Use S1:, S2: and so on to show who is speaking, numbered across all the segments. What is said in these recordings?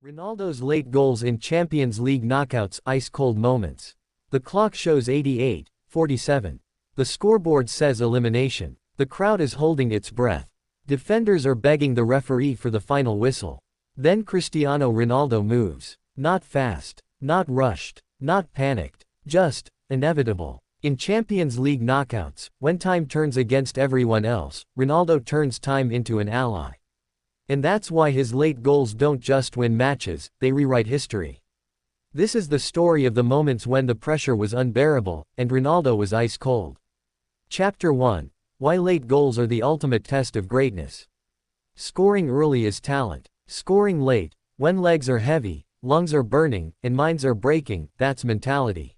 S1: Ronaldo's late goals in Champions League knockouts, ice-cold moments. The clock shows 88:47. The scoreboard says elimination. The crowd is holding its breath. Defenders are begging the referee for the final whistle. Then Cristiano Ronaldo moves. Not fast, not rushed, not panicked, just inevitable. In Champions League knockouts, when time turns against everyone else, Ronaldo turns time into an ally. And that's why his late goals don't just win matches, they rewrite history. This is the story of the moments when the pressure was unbearable, and Ronaldo was ice cold. Chapter 1. Why late goals are the ultimate test of greatness. Scoring early is talent. Scoring late, when legs are heavy, lungs are burning, and minds are breaking, that's mentality.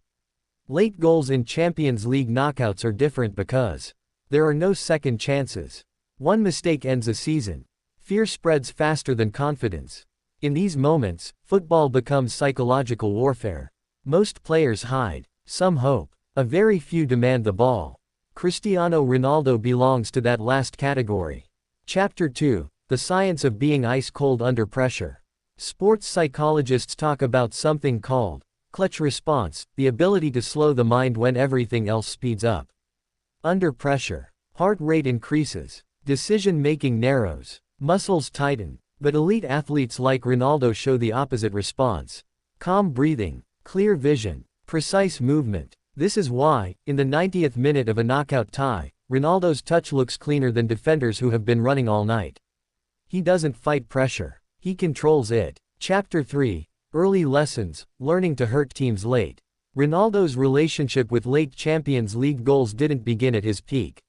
S1: Late goals in Champions League knockouts are different because there are no second chances. One mistake ends a season. Fear spreads faster than confidence. In these moments, football becomes psychological warfare. Most players hide, some hope, a very few demand the ball. Cristiano Ronaldo belongs to that last category. Chapter 2. The science of being ice-cold under pressure. Sports psychologists talk about something called clutch response, the ability to slow the mind when everything else speeds up. Under pressure, heart rate increases, decision-making narrows, muscles tighten, but elite athletes like Ronaldo show the opposite response. Calm breathing, clear vision, precise movement. This is why, in the 90th minute of a knockout tie, Ronaldo's touch looks cleaner than defenders who have been running all night. He doesn't fight pressure, he controls it. Chapter 3. Early lessons, learning to hurt teams late. Ronaldo's relationship with late Champions League goals didn't begin at his peak.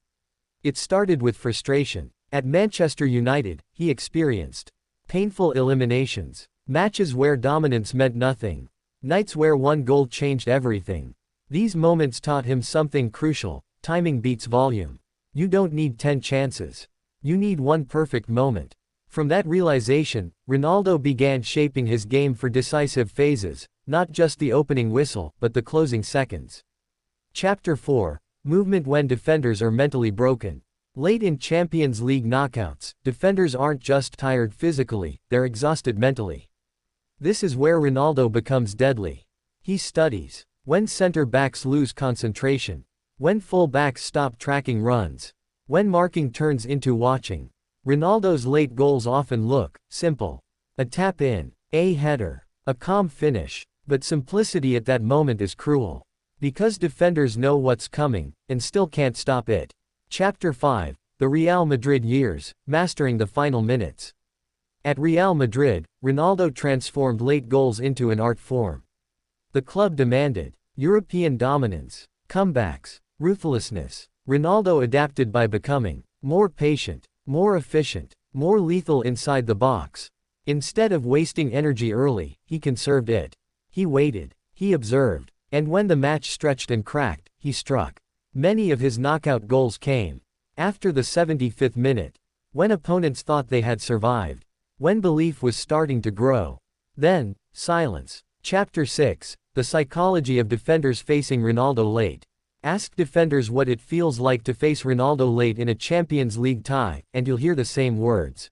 S1: It started with frustration. At Manchester United, he experienced painful eliminations, matches where dominance meant nothing, nights where one goal changed everything. These moments taught him something crucial: timing beats volume. You don't need 10 chances. You need one perfect moment. From that realization, Ronaldo began shaping his game for decisive phases, not just the opening whistle, but the closing seconds. Chapter 4. Movement when defenders are mentally broken. Late in Champions League knockouts, defenders aren't just tired physically, they're exhausted mentally. This is where Ronaldo becomes deadly. He studies when center backs lose concentration, when full backs stop tracking runs, when marking turns into watching. Ronaldo's late goals often look simple: a tap in, a header, a calm finish, but simplicity at that moment is cruel. Because defenders know what's coming, and still can't stop it. Chapter 5. The Real Madrid years, mastering the final minutes. At Real Madrid, Ronaldo transformed late goals into an art form. The club demanded European dominance, comebacks, ruthlessness. Ronaldo adapted by becoming more patient, more efficient, more lethal inside the box. Instead of wasting energy early, he conserved it. He waited, he observed, and when the match stretched and cracked, he struck. Many of his knockout goals came after the 75th minute, when opponents thought they had survived, when belief was starting to grow. Then, silence. Chapter 6. The psychology of defenders facing Ronaldo late. Ask defenders what it feels like to face Ronaldo late in a Champions League tie, and you'll hear the same words.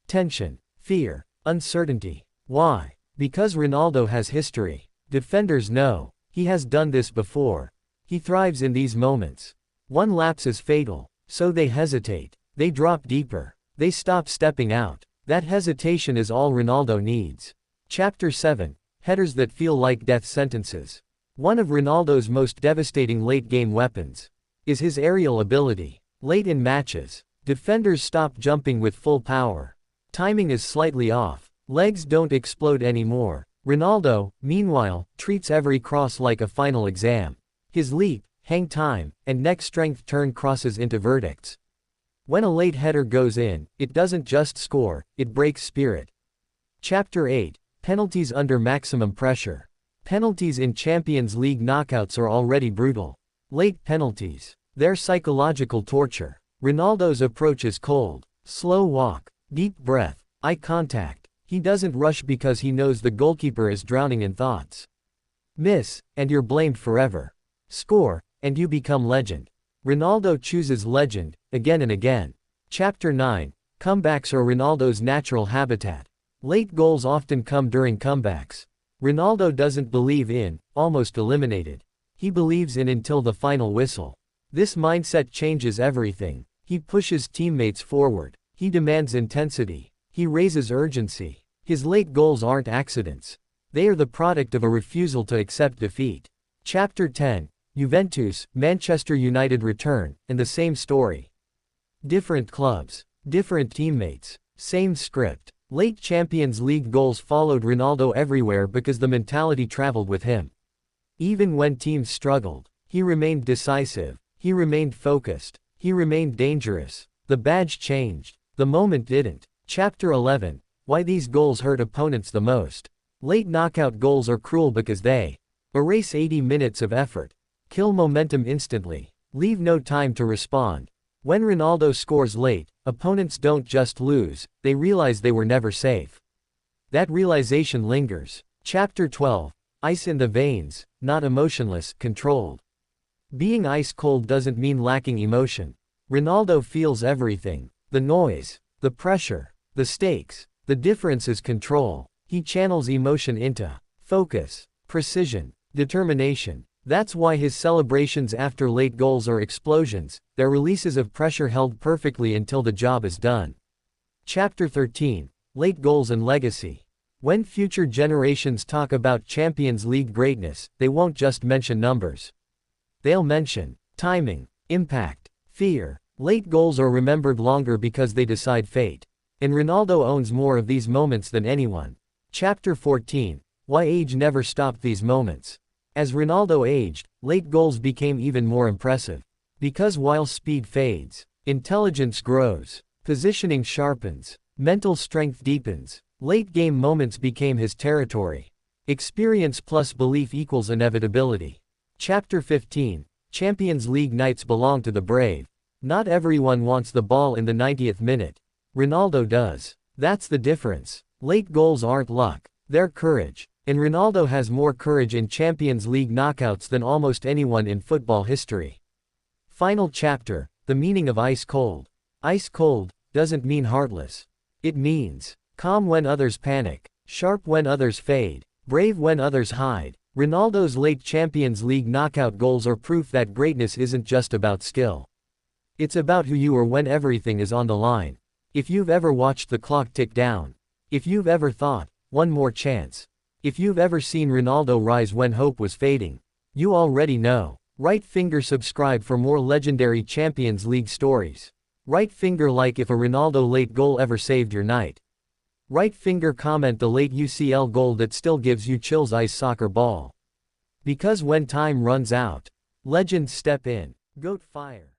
S1: Tension, fear, uncertainty. Why? Because Ronaldo has history. Defenders know he has done this before. He thrives in these moments. One lapse is fatal, so they hesitate. They drop deeper. They stop stepping out. That hesitation is all Ronaldo needs. Chapter 7. Headers that feel like death sentences. One of Ronaldo's most devastating late-game weapons is his aerial ability. Late in matches, defenders stop jumping with full power. Timing is slightly off. Legs don't explode anymore. Ronaldo, meanwhile, treats every cross like a final exam. His leap, hang time, and neck strength turn crosses into verdicts. When a late header goes in, it doesn't just score, it breaks spirit. Chapter 8. Penalties under maximum pressure. Penalties in Champions League knockouts are already brutal. Late penalties. They're psychological torture. Ronaldo's approach is cold. Slow walk, deep breath, eye contact. He doesn't rush because he knows the goalkeeper is drowning in thoughts. Miss, and you're blamed forever. Score, and you become legend. Ronaldo chooses legend, again and again. Chapter 9. Comebacks are Ronaldo's natural habitat. Late goals often come during comebacks. Ronaldo doesn't believe in, almost eliminated. He believes in until the final whistle. This mindset changes everything. He pushes teammates forward. He demands intensity. He raises urgency. His late goals aren't accidents. They are the product of a refusal to accept defeat. Chapter 10. Juventus, Manchester United return, and the same story. Different clubs. Different teammates. Same script. Late Champions League goals followed Ronaldo everywhere because the mentality traveled with him. Even when teams struggled, he remained decisive. He remained focused. He remained dangerous. The badge changed. The moment didn't. Chapter 11. Why these goals hurt opponents the most. Late knockout goals are cruel because they erase 80 minutes of effort, kill momentum instantly, leave no time to respond. When Ronaldo scores late, opponents don't just lose, they realize they were never safe. That realization lingers. Chapter 12. Ice in the veins, not emotionless, controlled. Being ice cold doesn't mean lacking emotion. Ronaldo feels everything. The noise, the pressure, the stakes. The difference is control. He channels emotion into focus, precision, determination. That's why his celebrations after late goals are explosions. They're releases of pressure held perfectly until the job is done. Chapter 13. Late goals and legacy. When future generations talk about Champions League greatness, they won't just mention numbers. They'll mention timing, impact, fear. Late goals are remembered longer because they decide fate. And Ronaldo owns more of these moments than anyone. Chapter 14. Why age never stopped these moments. As Ronaldo aged, late goals became even more impressive. Because while speed fades, intelligence grows, positioning sharpens, mental strength deepens, late game moments became his territory. Experience plus belief equals inevitability. Chapter 15. Champions League nights belong to the brave. Not everyone wants the ball in the 90th minute. Ronaldo does. That's the difference. Late goals aren't luck, they're courage. And Ronaldo has more courage in Champions League knockouts than almost anyone in football history. Final chapter. The meaning of ice cold. Ice cold doesn't mean heartless. It means calm when others panic, sharp when others fade, brave when others hide. Ronaldo's late Champions League knockout goals are proof that greatness isn't just about skill. It's about who you are when everything is on the line. If you've ever watched the clock tick down, if you've ever thought, one more chance, if you've ever seen Ronaldo rise when hope was fading, you already know. Right finger subscribe for more legendary Champions League stories. Right finger like if a Ronaldo late goal ever saved your night. Right finger comment the late UCL goal that still gives you chills. Ice soccer ball. Because when time runs out, legends step in. Goat fire.